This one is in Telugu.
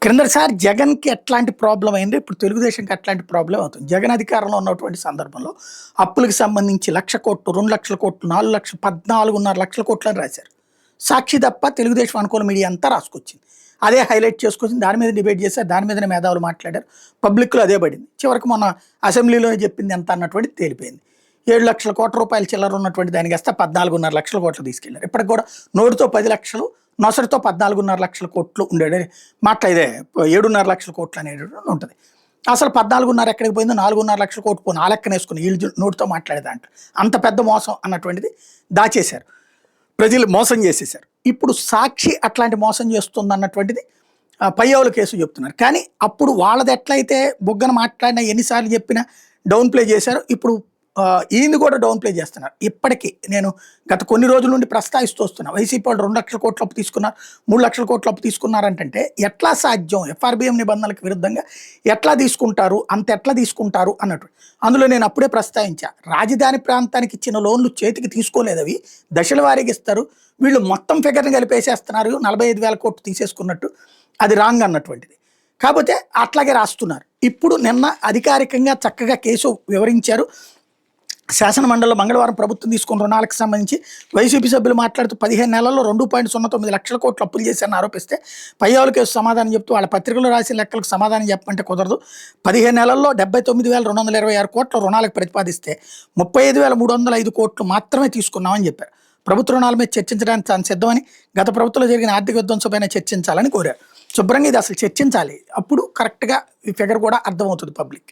క్రిందటిసారి జగన్‌కి ఎట్లాంటి ప్రాబ్లమ్ అయిందో, ఇప్పుడు తెలుగుదేశంకి అట్లాంటి ప్రాబ్లమ్ అవుతుంది. జగన్ అధికారంలో ఉన్నటువంటి సందర్భంలో అప్పులకు సంబంధించి 1,00,00,000, 2,00,00,000, 4,00,000, 14,500,00,000 అని రాశారు. సాక్షి తప్ప తెలుగుదేశం అనుకూల మీడియా అంతా రాసుకొచ్చింది. అదే హైలైట్ చేసుకొచ్చింది. దాని మీద డిబేట్ చేశారు. దాని మీదనే మేధావులు మాట్లాడారు. పబ్లిక్‌లో అదే పడింది. చివరికి మొన్న అసెంబ్లీలోనే చెప్పింది ఎంత అన్నటువంటిది తేలిపోయింది. 7,00,00,000 చిల్లర ఉన్నటువంటి దానికి కాస్త 14,500,00,000 తీసుకెళ్లారు. ఇప్పటికి కూడా నోటితో 10,00,000, నొసటితో 14,500,00,000 ఉండేది మాట. ఇదే 7,500,00,000 అనేటువంటి ఉంటుంది. అసలు 14,500 ఎక్కడికి పోయిందో 4,500,00,000 పోను ఆ లెక్కన వేసుకుని వీళ్ళు నోటితో మాట్లాడేదంట. అంత పెద్ద మోసం అన్నటువంటిది దాచేశారు. ప్రజలు మోసం చేసేశారు. ఇప్పుడు సాక్షి అట్లాంటి మోసం చేస్తుంది అన్నటువంటిది పయ్యావుల కేసు చెప్తున్నారు. కానీ అప్పుడు వాళ్ళది ఎట్లయితే బుగ్గన మాట్లాడినా ఎన్నిసార్లు చెప్పినా డౌన్ ప్లే చేశారు. ఇప్పుడు ఈయన్ని కూడా డౌన్ ప్లే చేస్తున్నారు. ఇప్పటికీ నేను గత కొన్ని రోజుల నుండి ప్రస్తావిస్తూ వస్తున్నా. వైసీపీ వాళ్ళు 2,00,00,000 అప్పు తీసుకున్నారు, 3,00,00,000 అప్పు తీసుకున్నారంటే ఎట్లా సాధ్యం? ఎఫ్ఆర్బిఎం నిబంధనలకు విరుద్ధంగా ఎట్లా తీసుకుంటారు? అంత ఎట్లా తీసుకుంటారు అన్నట్టు. అందులో నేను అప్పుడే ప్రస్తావించా. రాజధాని ప్రాంతానికి ఇచ్చిన లోన్లు చేతికి తీసుకోలేదు, అవి దశల వారీగా ఇస్తారు. వీళ్ళు మొత్తం ఫిగర్ని కలిపేసేస్తున్నారు. 45,000 కోట్లు తీసేసుకున్నట్టు. అది రాంగ్ అన్నటువంటిది. కాకపోతే అట్లాగే రాస్తున్నారు. ఇప్పుడు నిన్న అధికారికంగా చక్కగా కేసు వివరించారు. శాసన మండలిలో మంగళవారం ప్రభుత్వం తీసుకున్న రుణాలకు సంబంధించి వైసీపీ సభ్యులు మాట్లాడుతూ 15 నెలల్లో 2.09 లక్షల కోట్లు అప్పులు చేశారని ఆరోపిస్తే పయ్యావుల కేసు సమాధానం చెప్తూ వాళ్ళ పత్రికలో రాసిన లెక్కలకు సమాధానం చెప్పమంటే కుదరదు. 15 నెలల్లో 79,226 కోట్ల రుణాలకు ప్రతిపాదిస్తే 35,305 కోట్లు మాత్రమే తీసుకున్నామని చెప్పారు. ప్రభుత్వ రుణాల మీద చర్చించడానికి తాను సిద్ధమని, గత ప్రభుత్వంలో జరిగిన ఆర్థిక విధ్వంసపైన చర్చించాలని కోరారు. శుభ్రంగా ఇది అసలు చర్చించాలి. అప్పుడు కరెక్ట్గా ఈ ఫిగర్ కూడా అర్థమవుతుంది పబ్లిక్.